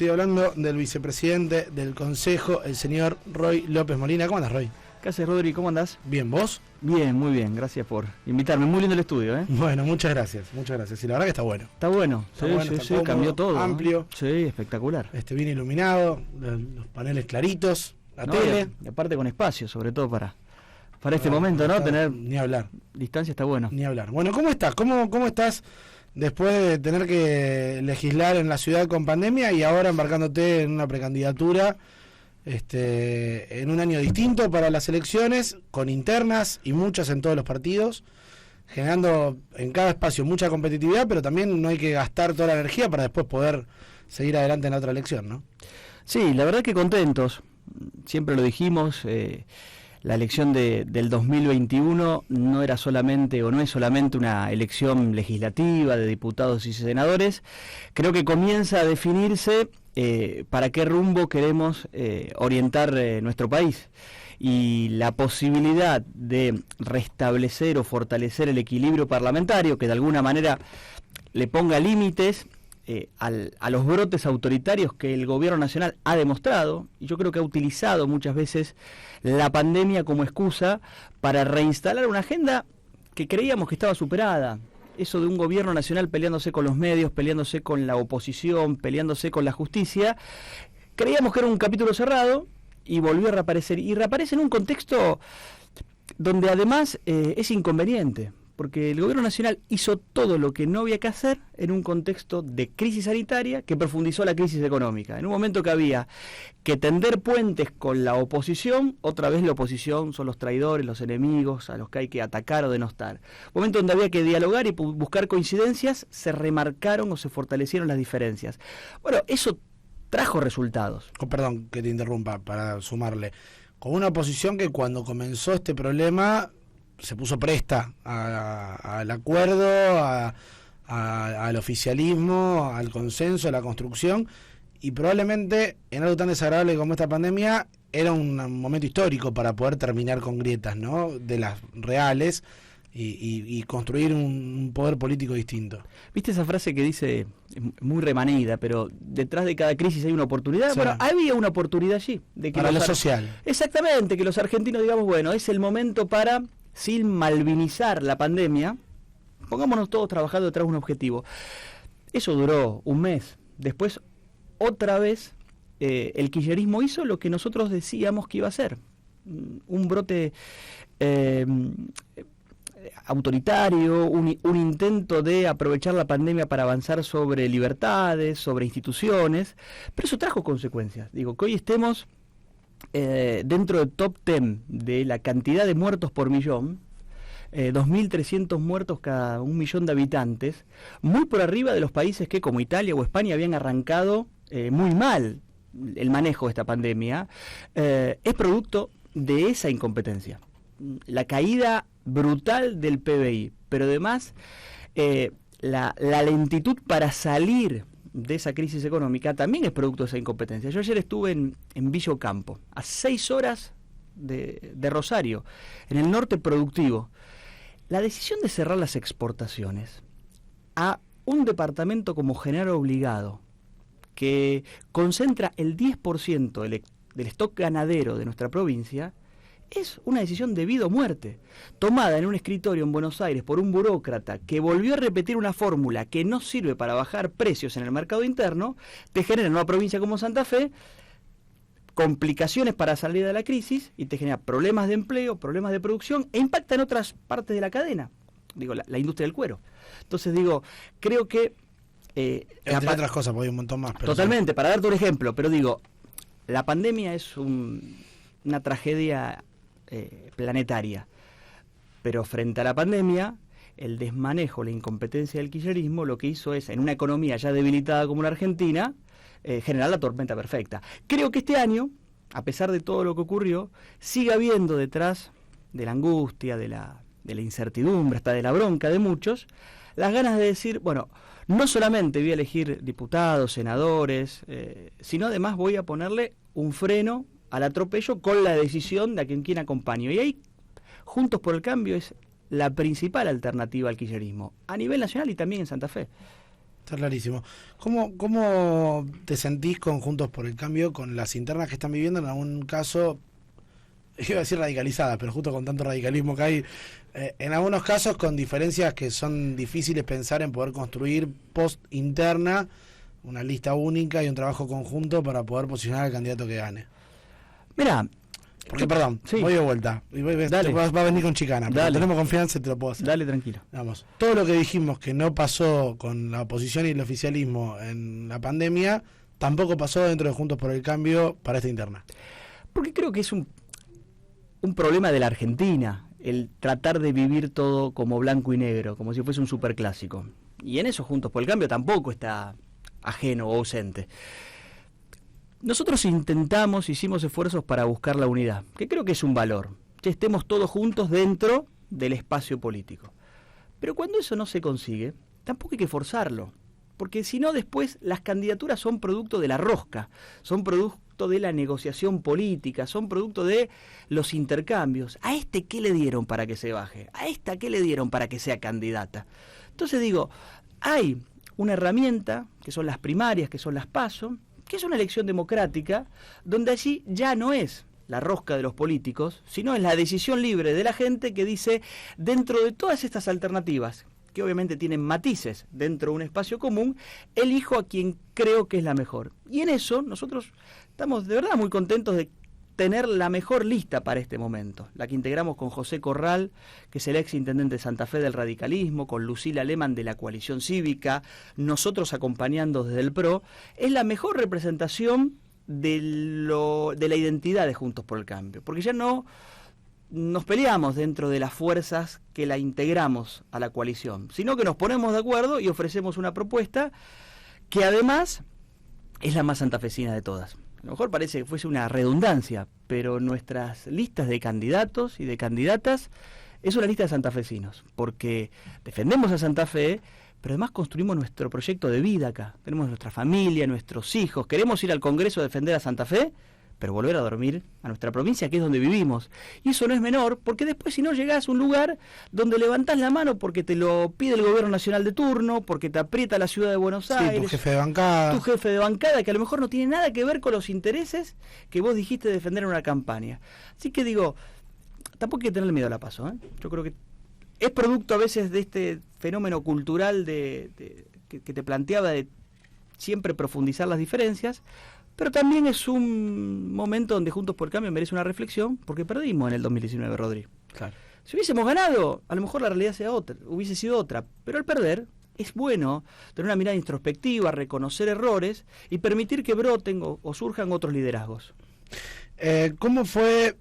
Estoy hablando del vicepresidente del Consejo, el señor Roy López Molina. ¿Cómo andás, Roy? ¿Qué haces, Rodri? ¿Cómo andás? Bien, ¿vos? Bien, muy bien. Gracias por invitarme. Muy lindo el estudio, ¿eh? Bueno, muchas gracias. Y la verdad que está bueno. Está bueno. Está bueno, está cómodo, cambió todo. amplio. ¿No? Sí, espectacular. Bien iluminado, los paneles claritos, la No, tele. y aparte con espacio, sobre todo para este momento, ¿no? Tener Ni hablar. distancia está bueno. Ni hablar. Bueno, ¿cómo estás? ¿Cómo estás después de tener que legislar en la ciudad con pandemia y ahora embarcándote en una precandidatura en un año distinto para las elecciones, con internas y muchas en todos los partidos, generando en cada espacio mucha competitividad, pero también no hay que gastar toda la energía para después poder seguir adelante en la otra elección, ¿no? Sí, la verdad que contentos. Siempre lo dijimos, la elección del 2021 no era solamente o no es solamente una elección legislativa de diputados y senadores. Creo que comienza a definirse para qué rumbo queremos orientar nuestro país. Y la posibilidad de restablecer o fortalecer el equilibrio parlamentario, que de alguna manera le ponga límites a los brotes autoritarios que el gobierno nacional ha demostrado, y yo creo que ha utilizado muchas veces la pandemia como excusa para reinstalar una agenda que creíamos que estaba superada. Eso de un gobierno nacional peleándose con los medios, peleándose con la oposición, peleándose con la justicia, creíamos que era un capítulo cerrado y volvió a reaparecer. Y reaparece en un contexto donde además es inconveniente, porque el gobierno nacional hizo todo lo que no había que hacer en un contexto de crisis sanitaria que profundizó la crisis económica. En un momento que había que tender puentes con la oposición, otra vez la oposición son los traidores, los enemigos a los que hay que atacar o denostar. Momento donde había que dialogar y buscar coincidencias, se remarcaron o se fortalecieron las diferencias. Bueno, eso trajo resultados. Perdón que te interrumpa, para sumarle. Con una oposición que cuando comenzó este problema se puso presta al acuerdo, al oficialismo, al consenso, a la construcción, y probablemente en algo tan desagradable como esta pandemia era un momento histórico para poder terminar con grietas, ¿no?, de las reales y construir un poder político distinto. ¿Viste esa frase que dice, muy remanida, pero detrás de cada crisis hay una oportunidad? Sí. Bueno, había una oportunidad allí. De que para lo social. Exactamente, que los argentinos digamos, bueno, es el momento para, sin malvinizar la pandemia, pongámonos todos trabajando detrás de un objetivo. Eso duró un mes. Después, otra vez, el kirchnerismo hizo lo que nosotros decíamos que iba a hacer. Un brote autoritario, un intento de aprovechar la pandemia para avanzar sobre libertades, sobre instituciones, pero eso trajo consecuencias. Digo, que hoy estemos dentro del top 10 de la cantidad de muertos por millón, 2.300 muertos cada 1 millón de habitantes, muy por arriba de los países que como Italia o España habían arrancado muy mal el manejo de esta pandemia, es producto de esa incompetencia. La caída brutal del PBI, pero además la lentitud para salir de esa crisis económica también es producto de esa incompetencia. Yo ayer estuve en Villa Ocampo, a 6 horas de Rosario, en el norte productivo. La decisión de cerrar las exportaciones a un departamento como General Obligado, que concentra el 10% del stock ganadero de nuestra provincia, es una decisión de vida o muerte, tomada en un escritorio en Buenos Aires por un burócrata que volvió a repetir una fórmula que no sirve para bajar precios en el mercado interno, te genera en una provincia como Santa Fe complicaciones para salir de la crisis y te genera problemas de empleo, problemas de producción e impacta en otras partes de la cadena, digo, la industria del cuero. Entonces digo, creo que entre otras cosas, porque hay un montón más. Pero totalmente, sí. Para darte un ejemplo, pero digo, la pandemia es una tragedia planetaria, pero frente a la pandemia, el desmanejo, la incompetencia del kirchnerismo lo que hizo es, en una economía ya debilitada como la Argentina, generar la tormenta perfecta. Creo que este año, a pesar de todo lo que ocurrió, sigue habiendo detrás de la angustia, de la incertidumbre, hasta de la bronca de muchos, las ganas de decir, bueno, no solamente voy a elegir diputados, senadores, sino además voy a ponerle un freno al atropello con la decisión de a quien acompaño. Y ahí, Juntos por el Cambio es la principal alternativa al kirchnerismo, a nivel nacional y también en Santa Fe. Está clarísimo. ¿Cómo te sentís con Juntos por el Cambio, con las internas que están viviendo en algún caso, iba a decir radicalizadas, pero justo con tanto radicalismo que hay, en algunos casos con diferencias que son difíciles pensar en poder construir post interna, una lista única y un trabajo conjunto para poder posicionar al candidato que gane? Mirá, porque, perdón, sí. Voy de vuelta. Dale. Va a venir con chicana, pero Dale. tenemos confianza y te lo puedo hacer. Dale, tranquilo. Vamos, todo lo que dijimos que no pasó con la oposición y el oficialismo en la pandemia, tampoco pasó dentro de Juntos por el Cambio para esta interna. Porque creo que es un problema de la Argentina, el tratar de vivir todo como blanco y negro, como si fuese un superclásico. Y en eso Juntos por el Cambio tampoco está ajeno o ausente. Nosotros hicimos esfuerzos para buscar la unidad, que creo que es un valor, que estemos todos juntos dentro del espacio político. Pero cuando eso no se consigue, tampoco hay que forzarlo, porque si no después las candidaturas son producto de la rosca, son producto de la negociación política, son producto de los intercambios. ¿A este qué le dieron para que se baje? ¿A esta qué le dieron para que sea candidata? Entonces digo, hay una herramienta, que son las primarias, que son las PASO, que es una elección democrática, donde allí ya no es la rosca de los políticos, sino es la decisión libre de la gente que dice, dentro de todas estas alternativas, que obviamente tienen matices dentro de un espacio común, elijo a quien creo que es la mejor. Y en eso nosotros estamos de verdad muy contentos de tener la mejor lista para este momento, la que integramos con José Corral, que es el ex intendente de Santa Fe del radicalismo, con Lucila Lehmann de la coalición cívica, nosotros acompañando desde el PRO, es la mejor representación de la identidad de Juntos por el Cambio, porque ya no nos peleamos dentro de las fuerzas que la integramos a la coalición, sino que nos ponemos de acuerdo y ofrecemos una propuesta que además es la más santafesina de todas. A lo mejor parece que fuese una redundancia, pero nuestras listas de candidatos y de candidatas es una lista de santafesinos, porque defendemos a Santa Fe, pero además construimos nuestro proyecto de vida acá. Tenemos nuestra familia, nuestros hijos, queremos ir al Congreso a defender a Santa Fe, pero volver a dormir a nuestra provincia, que es donde vivimos. Y eso no es menor, porque después si no llegás a un lugar donde levantás la mano porque te lo pide el gobierno nacional de turno, porque te aprieta la ciudad de Buenos Aires, tu jefe de bancada. Tu jefe de bancada, que a lo mejor no tiene nada que ver con los intereses que vos dijiste defender en una campaña. Así que digo, tampoco hay que tenerle miedo a la PASO, ¿eh? Yo creo que es producto a veces de este fenómeno cultural que te planteaba de siempre profundizar las diferencias, pero también es un momento donde Juntos por el Cambio merece una reflexión, porque perdimos en el 2019, Rodri. Claro. Si hubiésemos ganado, a lo mejor la realidad hubiese sido otra, pero al perder es bueno tener una mirada introspectiva, reconocer errores y permitir que broten o surjan otros liderazgos. ¿Cómo fue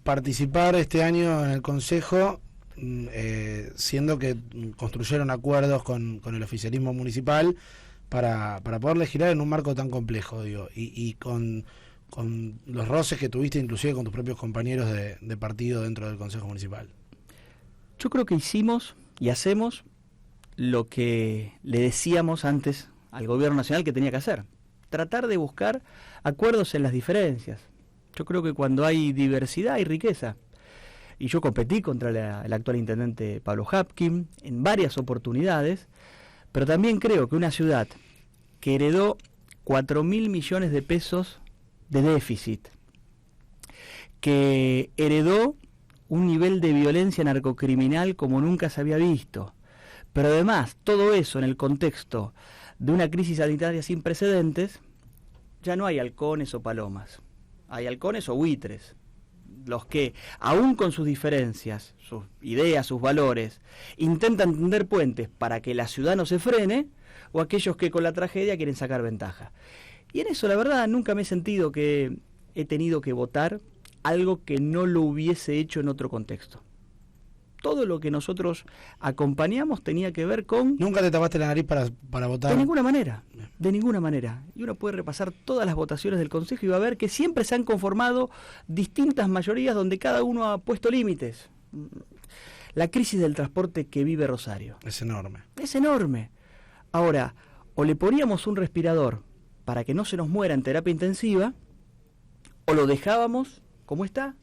participar este año en el Consejo, siendo que construyeron acuerdos con el oficialismo municipal para poder legislar en un marco tan complejo, digo, y con los roces que tuviste inclusive con tus propios compañeros de partido dentro del Consejo Municipal? Yo creo que hicimos y hacemos lo que le decíamos antes al gobierno nacional que tenía que hacer, tratar de buscar acuerdos en las diferencias. Yo creo que cuando hay diversidad hay riqueza. Y yo competí contra el actual intendente Pablo Hapkin en varias oportunidades, pero también creo que una ciudad que heredó 4.000 millones de pesos de déficit, que heredó un nivel de violencia narcocriminal como nunca se había visto, pero además todo eso en el contexto de una crisis sanitaria sin precedentes, ya no hay halcones o palomas, hay halcones o buitres, los que, aún con sus diferencias, sus ideas, sus valores, intentan tender puentes para que la ciudad no se frene, o aquellos que con la tragedia quieren sacar ventaja. Y en eso, la verdad, nunca me he sentido que he tenido que votar algo que no lo hubiese hecho en otro contexto. Todo lo que nosotros acompañamos tenía que ver con... ¿Nunca te tapaste la nariz para votar? De ninguna manera, de ninguna manera. Y uno puede repasar todas las votaciones del Consejo y va a ver que siempre se han conformado distintas mayorías donde cada uno ha puesto límites. La crisis del transporte que vive Rosario. Es enorme. Es enorme. Ahora, o le poníamos un respirador para que no se nos muera en terapia intensiva, o lo dejábamos como está,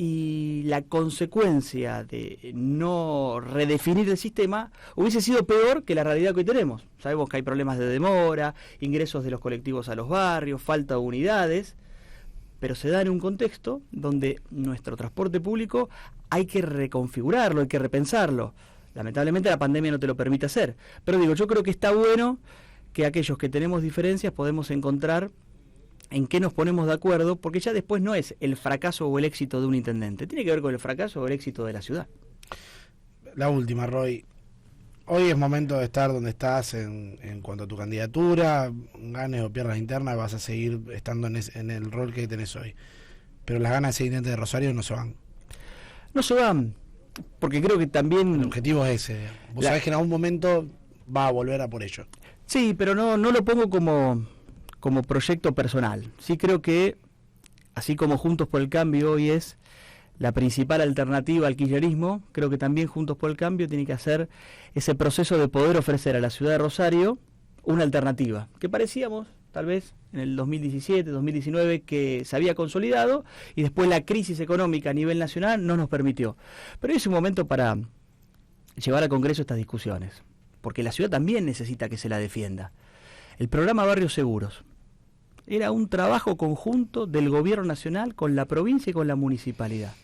y la consecuencia de no redefinir el sistema hubiese sido peor que la realidad que hoy tenemos. Sabemos que hay problemas de demora, ingresos de los colectivos a los barrios, falta de unidades, pero se da en un contexto donde nuestro transporte público hay que reconfigurarlo, hay que repensarlo. Lamentablemente la pandemia no te lo permite hacer, pero digo, yo creo que está bueno que aquellos que tenemos diferencias podemos encontrar en qué nos ponemos de acuerdo, porque ya después no es el fracaso o el éxito de un intendente, tiene que ver con el fracaso o el éxito de la ciudad. La última, Roy. Hoy es momento de estar donde estás en cuanto a tu candidatura, ganes o pierdas internas, vas a seguir estando en el rol que tenés hoy. Pero las ganas de ser intendente de Rosario no se van. No se van, porque creo que también... El objetivo es ese. Vos sabés que en algún momento va a volver a por ello. Sí, pero no lo pongo como proyecto personal. Sí creo que, así como Juntos por el Cambio hoy es la principal alternativa al kirchnerismo, creo que también Juntos por el Cambio tiene que hacer ese proceso de poder ofrecer a la ciudad de Rosario una alternativa, que parecíamos, tal vez, en el 2017, 2019, que se había consolidado, y después la crisis económica a nivel nacional no nos permitió. Pero es un momento para llevar al Congreso estas discusiones, porque la ciudad también necesita que se la defienda. El programa Barrios Seguros era un trabajo conjunto del gobierno nacional con la provincia y con la municipalidad,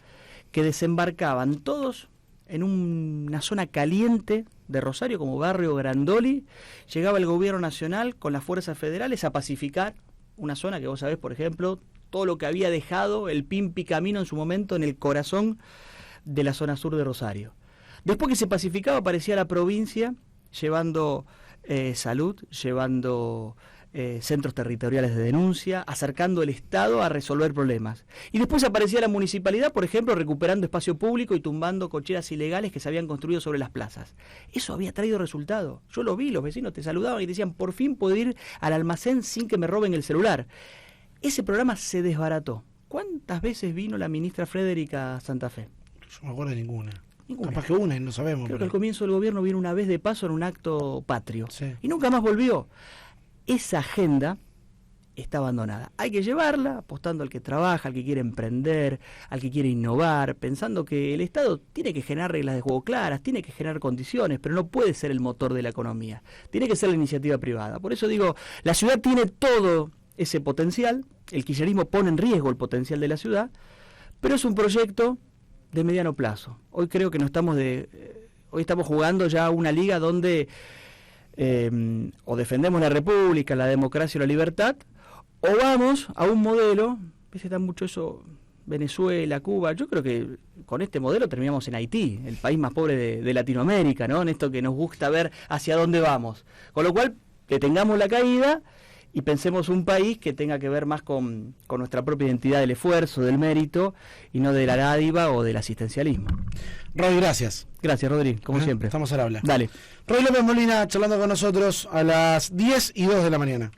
que desembarcaban todos en una zona caliente de Rosario, como Barrio Grandoli. Llegaba el gobierno nacional con las fuerzas federales a pacificar una zona que vos sabés, por ejemplo, todo lo que había dejado el Pimpi Camino en su momento en el corazón de la zona sur de Rosario. Después que se pacificaba, aparecía la provincia llevando salud, llevando centros territoriales de denuncia, acercando el Estado a resolver problemas. Y después aparecía la municipalidad, por ejemplo, recuperando espacio público y tumbando cocheras ilegales que se habían construido sobre las plazas. Eso había traído resultado. Yo lo vi, los vecinos te saludaban y te decían, por fin puedo ir al almacén sin que me roben el celular. Ese programa se desbarató. ¿Cuántas veces vino la ministra Frederica a Santa Fe? Yo no me acuerdo de ninguna. Capaz que una y no sabemos. Creo que al comienzo del gobierno vino una vez de paso en un acto patrio. Sí. Y nunca más volvió. Esa agenda está abandonada. Hay que llevarla apostando al que trabaja, al que quiere emprender, al que quiere innovar, pensando que el Estado tiene que generar reglas de juego claras, tiene que generar condiciones, pero no puede ser el motor de la economía. Tiene que ser la iniciativa privada. Por eso digo, la ciudad tiene todo ese potencial, el kirchnerismo pone en riesgo el potencial de la ciudad, pero es un proyecto de mediano plazo. Hoy creo que hoy estamos jugando ya una liga donde o defendemos la república, la democracia y la libertad, o vamos a un modelo, se da mucho eso, Venezuela, Cuba. Yo creo que con este modelo terminamos en Haití, el país más pobre de Latinoamérica, ¿no? En esto que nos gusta ver hacia dónde vamos. Con lo cual, detengamos la caída y pensemos un país que tenga que ver más con nuestra propia identidad del esfuerzo, del mérito, y no de la dádiva o del asistencialismo. Roy, gracias. Gracias, Rodri, como siempre. Estamos al habla. Dale. Roy López Molina charlando con nosotros a las 10:02 de la mañana.